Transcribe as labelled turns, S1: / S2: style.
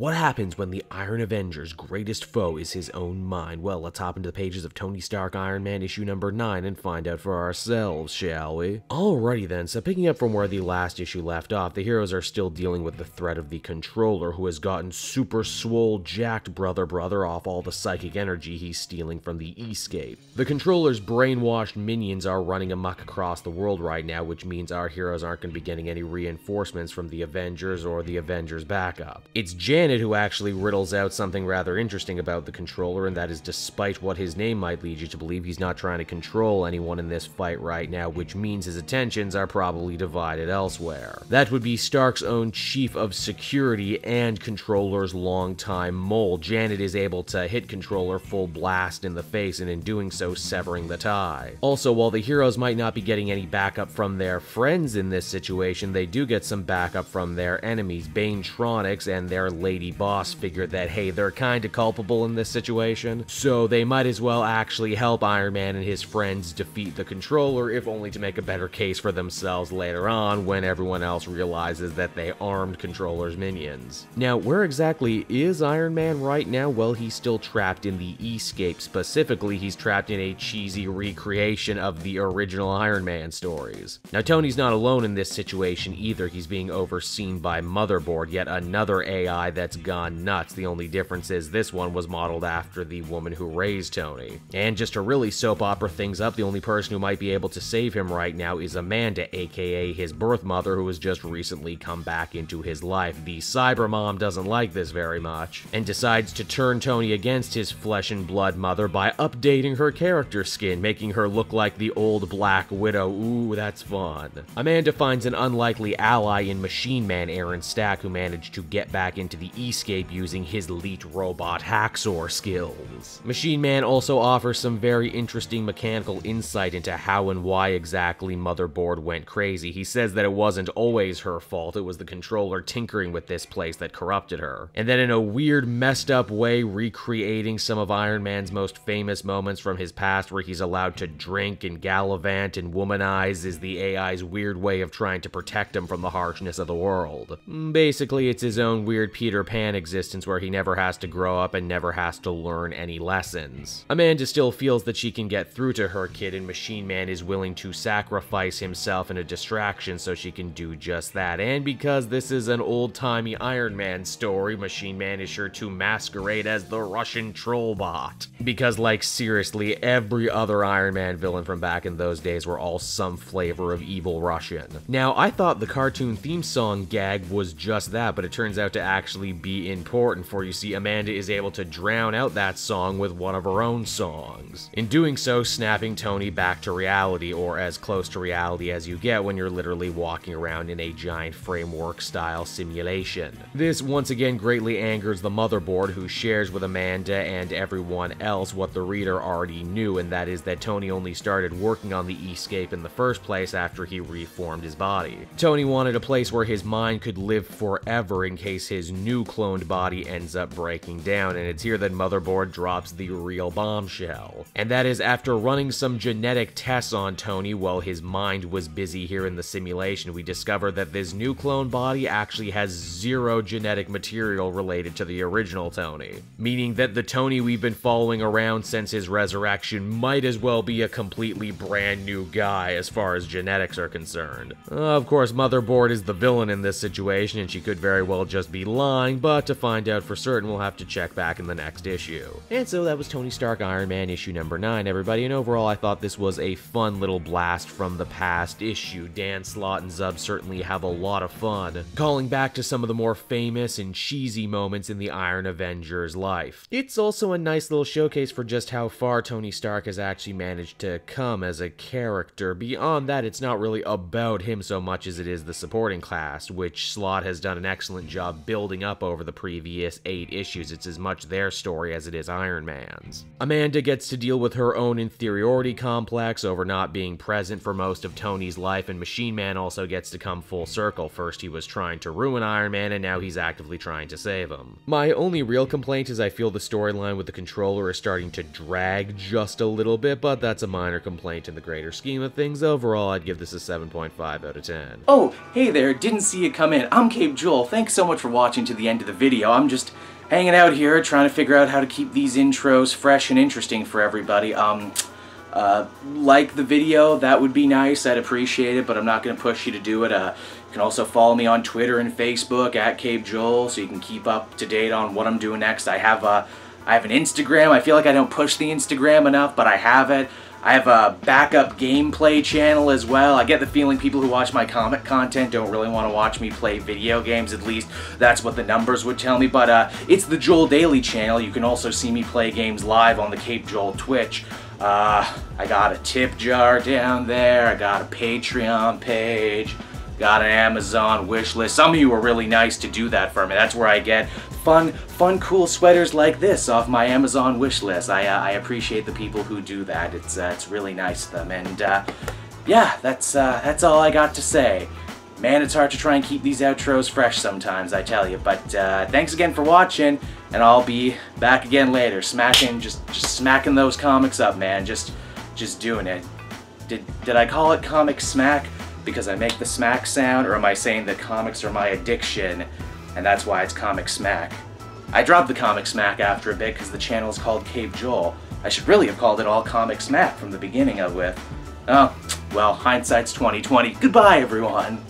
S1: What happens when the Iron Avenger's greatest foe is his own mind? Well, let's hop into the pages of Tony Stark Iron Man issue number 9 and find out for ourselves, shall we? Alrighty then, so picking up from where the last issue left off, the heroes are still dealing with the threat of the Controller, who has gotten super swole jacked brother off all the psychic energy he's stealing from the Escape. The Controller's brainwashed minions are running amok across the world right now, which means our heroes aren't going to be getting any reinforcements from the Avengers or the Avengers backup. It's Janet who actually riddles out something rather interesting about the Controller, and that is despite what his name might lead you to believe, he's not trying to control anyone in this fight right now, which means his attentions are probably divided elsewhere. That would be Stark's own Chief of Security and Controller's longtime mole. Janet is able to hit Controller full blast in the face, and in doing so severing the tie. Also, while the heroes might not be getting any backup from their friends in this situation, they do get some backup from their enemies. Banetronics and their lady boss figured that, hey, they're kinda culpable in this situation, so they might as well actually help Iron Man and his friends defeat the Controller, if only to make a better case for themselves later on when everyone else realizes that they armed Controller's minions. Now, where exactly is Iron Man right now? Well, he's still trapped in the Escape. Specifically, he's trapped in a cheesy recreation of the original Iron Man stories. Now, Tony's not alone in this situation either. He's being overseen by Motherboard, yet another AI that's gone nuts. The only difference is this one was modeled after the woman who raised Tony. And just to really soap opera things up, the only person who might be able to save him right now is Amanda, aka his birth mother, who has just recently come back into his life. The cyber mom doesn't like this very much, and decides to turn Tony against his flesh and blood mother by updating her character skin, making her look like the old Black Widow. Ooh, that's fun. Amanda finds an unlikely ally in Machine Man Aaron Stack, who managed to get back into the Escape using his elite robot hacksaw skills. Machine Man also offers some very interesting mechanical insight into how and why exactly Motherboard went crazy. He says that it wasn't always her fault, it was the Controller tinkering with this place that corrupted her. And then in a weird, messed up way, recreating some of Iron Man's most famous moments from his past, where he's allowed to drink and gallivant and womanize, is the AI's weird way of trying to protect him from the harshness of the world. Basically, it's his own weird Peter Pan existence where he never has to grow up and never has to learn any lessons. Amanda still feels that she can get through to her kid, and Machine Man is willing to sacrifice himself in a distraction so she can do just that. And because this is an old-timey Iron Man story, Machine Man is sure to masquerade as the Russian Trollbot. Because, like, seriously, every other Iron Man villain from back in those days were all some flavor of evil Russian. Now, I thought the cartoon theme song gag was just that, but it turns out to actually be important, for you see, Amanda is able to drown out that song with one of her own songs. In doing so, snapping Tony back to reality, or as close to reality as you get when you're literally walking around in a giant framework-style simulation. This once again greatly angers the Motherboard, who shares with Amanda and everyone else what the reader already knew, and that is that Tony only started working on the Escape in the first place after he reformed his body. Tony wanted a place where his mind could live forever in case his new cloned body ends up breaking down, and it's here that Motherboard drops the real bombshell. And that is, after running some genetic tests on Tony while his mind was busy here in the simulation, we discover that this new clone body actually has zero genetic material related to the original Tony. Meaning that the Tony we've been following around since his resurrection might as well be a completely brand new guy as far as genetics are concerned. Of course, Motherboard is the villain in this situation, and she could very well just be lying, but to find out for certain, we'll have to check back in the next issue. And so that was Tony Stark Iron Man issue number 9, everybody, and overall I thought this was a fun little blast from the past issue. Dan Slott and Zub certainly have a lot of fun, calling back to some of the more famous and cheesy moments in the Iron Avenger's life. It's also a nice little showcase for just how far Tony Stark has actually managed to come as a character. Beyond that, it's not really about him so much as it is the supporting cast, which Slott has done an excellent job building up over the previous 8 issues. It's as much their story as it is Iron Man's. Amanda gets to deal with her own inferiority complex over not being present for most of Tony's life, and Machine Man also gets to come full circle. First he was trying to ruin Iron Man, and now he's actively trying to save him. My only real complaint is I feel the storyline with the Controller is starting to drag just a little bit, but that's a minor complaint in the greater scheme of things. Overall, I'd give this a 7.5 out of 10.
S2: Oh, hey there, didn't see you come in. I'm Cape Joel. Thanks so much for watching to the end. end of the video. I'm just hanging out here trying to figure out how to keep these intros fresh and interesting for everybody. Like the video, that would be nice, I'd appreciate it, but I'm not going to push you to do it. You can also follow me on Twitter and Facebook at Cape Joel, so you can keep up to date on what I'm doing next. I have an Instagram. I feel like I don't push the Instagram enough, but I have it. I have a backup gameplay channel as well. I get the feeling people who watch my comic content don't really want to watch me play video games, at least that's what the numbers would tell me, but it's the Joel Daily channel. You can also see me play games live on the Cape Joel Twitch. I got a tip jar down there, I got a Patreon page, got an Amazon wish list. Some of you were really nice to do that for me. That's where I get fun, cool sweaters like this off my Amazon wish list. I appreciate the people who do that. It's really nice of them. And yeah, that's all I got to say. Man, it's hard to try and keep these outros fresh sometimes, I tell you. But thanks again for watching, and I'll be back again later, just smacking those comics up, man. Just doing it. Did I call it comic smack because I make the smack sound, or am I saying that comics are my addiction and that's why it's comic smack? I dropped the comic smack after a bit because the channel is called Cape Joel. I should really have called it all comic smack from the beginning of with. Oh, well, hindsight's 20/20. Goodbye, everyone.